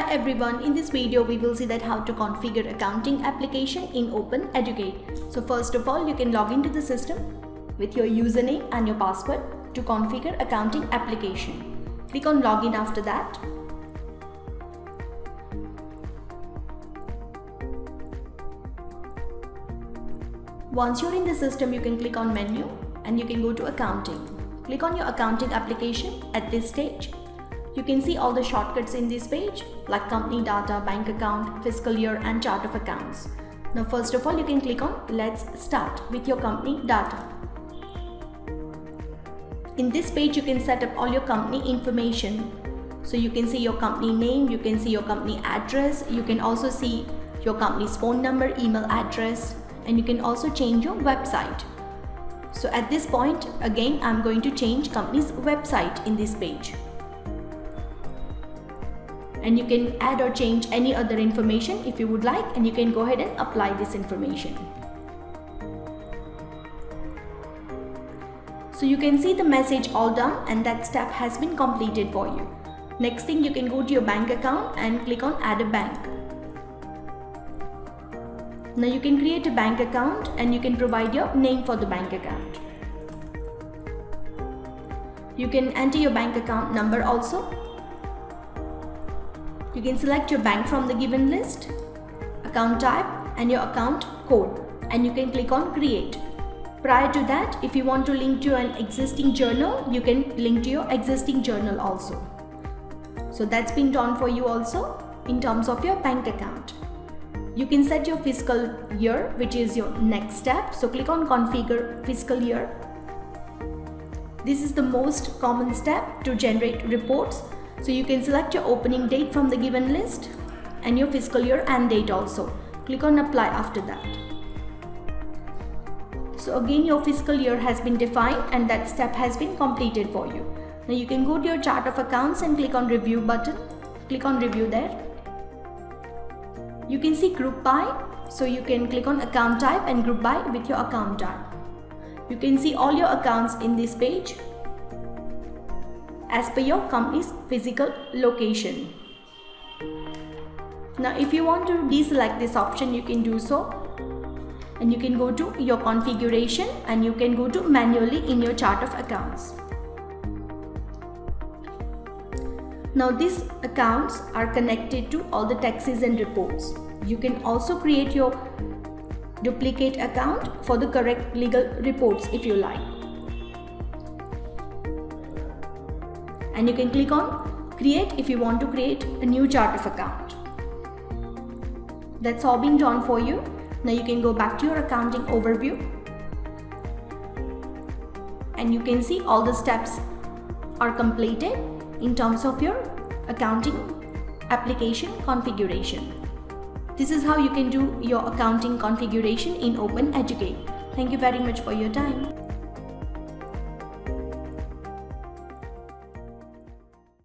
Hi everyone, in this video we will see that how to configure accounting application in OpenEducate. So first of all, you can log into the system with your username and your password to configure accounting application. Click on login after that. Once you're in the system, you can click on menu and you can go to accounting. Click on your accounting application at this stage. You can see all the shortcuts in this page like company data, bank account, fiscal year and chart of accounts. Now first of all, you can click on let's start with your company data. In this page, you can set up all your company information. So you can see your company name, you can see your company address, you can also see your company's phone number, email address, and you can also change your website. So at this point, again, I'm going to change company's website in this page. And you can add or change any other information if you would like, and you can go ahead and apply this information. So you can see the message all done and that step has been completed for you. Next thing, you can go to your bank account and click on add a bank. Now you can create a bank account and you can provide your name for the bank account. You can enter your bank account number also. You can select your bank from the given list, account type and your account code, and you can click on create. Prior to that, if you want to link to an existing journal, you can link to your existing journal also. So that's been done for you also in terms of your bank account. You can set your fiscal year, which is your next step. So click on configure fiscal year. This is the most common step to generate reports. So you can select your opening date from the given list and your fiscal year and date also. Click on apply after that. So again, your fiscal year has been defined and that step has been completed for you. Now you can go to your chart of accounts and click on review button. Click on review there. You can see group by, so you can click on account type and group by with your account type. You can see all your accounts in this page as per your company's physical location. Now if you want to deselect this option, you can do so, and you can go to your configuration and you can go to manually in your chart of accounts. Now these accounts are connected to all the taxes and reports. You can also create your duplicate account for the correct legal reports if you like. And you can click on create if you want to create a new chart of account. That's all been done for you. Now you can go back to your accounting overview and you can see all the steps are completed in terms of your accounting application configuration. This is how you can do your accounting configuration in OpenEducate. Thank you very much for your time.